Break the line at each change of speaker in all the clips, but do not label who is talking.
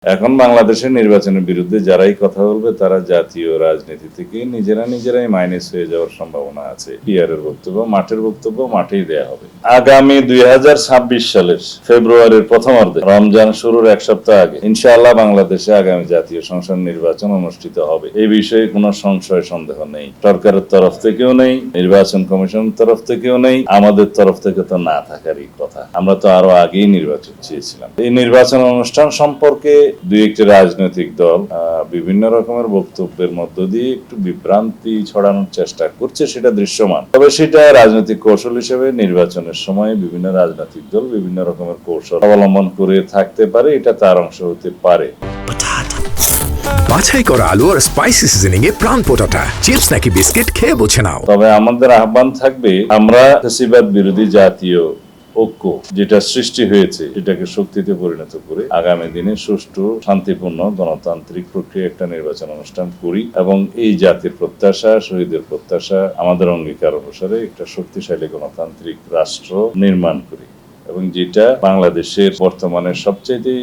এখন বাংলাদেশের নির্বাচনের বিরুদ্ধে যারাই কথা বলবে তারা জাতীয় রাজনীতি থেকে নিজেরাই মাইনাস হয়ে যাওয়ার সম্ভাবনা আছে। পিআরের বক্তব্য, মাঠের বক্তব্য মাঠেই দেয়া হবে। আগামী 2026 সালের ফেব্রুয়ারির প্রথমার্ধে রমজান শুরুর এক সপ্তাহ আগে ইনশাআল্লাহ বাংলাদেশে আগামী জাতীয় সংসদ নির্বাচন অনুষ্ঠিত হবে। এই বিষয়ে কোনো সংশয় সন্দেহ নেই। সরকারের তরফ থেকেও নেই, নির্বাচন কমিশনের তরফ থেকেও নেই, আমাদের তরফ থেকে তো না থাকারই কথা। আমরা তো আরো আগেই নির্বাচন চেয়েছিলাম। এই নির্বাচন অনুষ্ঠান সম্পর্কে দুই একটি রাজনৈতিক দল বিভিন্ন রকমের বক্তব্যের মধ্য দিয়ে একটু বিভ্রান্তি ছড়ানোর চেষ্টা করছে, সেটা দৃশ্যমান। তবে সেটা রাজনৈতিক কৌশল হিসেবে নির্বাচনের সময় বিভিন্ন রাজনৈতিক দল বিভিন্ন রকমের কৌশল অবলম্বন করে থাকতে পারে, এটা তার অংশ হতে পারে।
বাছাই করা আলু আর স্পাইসি সিজনিং এ প্রাণ পোটাটা চিপস নাকি বিস্কিট খেয়ে বোঝে নাও।
তবে আমাদের আহ্বান থাকবে, আমরা ফ্যাসিবাদ বিরোধী জাতীয় ঐক্য যেটা সৃষ্টি হয়েছে সেটাকে শক্তিতে পরিণত করে আগামী দিনে সুষ্ঠু, শান্তিপূর্ণ, গণতান্ত্রিক প্রক্রিয়া একটা নির্বাচন অনুষ্ঠান করি এবং এই জাতির প্রত্যাশা, শহীদের প্রত্যাশা, আমাদের অঙ্গীকার অনুসারে একটা শক্তিশালী গণতান্ত্রিক রাষ্ট্র নির্মাণ করি এবং যেটা বাংলাদেশের বর্তমানে সবচেয়ে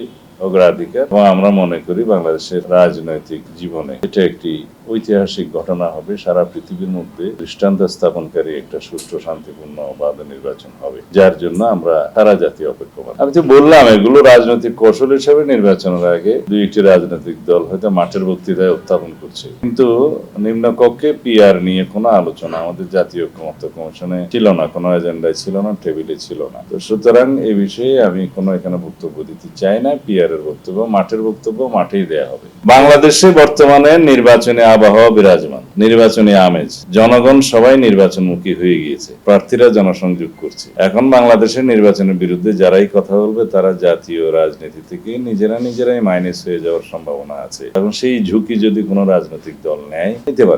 অগ্রাধিকার। এবং আমরা মনে করি বাংলাদেশের রাজনৈতিক জীবনে এটা একটি ঐতিহাসিক ঘটনা হবে, সারা পৃথিবীর মধ্যে দৃষ্টান্ত স্থাপনকারী একটা সুষ্ঠু, শান্তিপূর্ণ বাদ নির্বাচন হবে, যার জন্য আমরা সারা জাতীয় অপেক্ষমান। আমি তো বললাম এগুলো রাজনৈতিক কৌশল হিসেবে নির্বাচনের আগে দুই একটি রাজনৈতিক দল হয়তো মাঠের বক্তৃতায় উত্থাপন করছে, কিন্তু নিম্নকক্ষে পিআর নিয়ে কোনো আলোচনা আমাদের জাতীয় ঐক্যমত্য কমিশনে ছিল না, কোনো এজেন্ডায় ছিল না, টেবিলে ছিল না। তো সুতরাং এই বিষয়ে আমি কোনো এখানে বক্তব্য দিতে চাই না। পিআর এর বক্তব্য, মাঠের বক্তব্য মাঠেই দেয়া হবে। বাংলাদেশে বর্তমানে নির্বাচনে আবহাওয়া বিরাজমান, নির্বাচনী আমেজ, জনগণ সবাই নির্বাচনমুখী হয়ে গিয়েছে, প্রার্থীরা জনসংযোগ করছে। এখন বাংলাদেশের নির্বাচনের বিরুদ্ধে যারাই কথা বলবে তারা জাতীয় রাজনীতি থেকে নিজেরাই মাইনাস হয়ে যাওয়ার সম্ভাবনা আছে এবং সেই ঝুঁকি যদি কোনো রাজনৈতিক দল নেয়, নিতে পারে।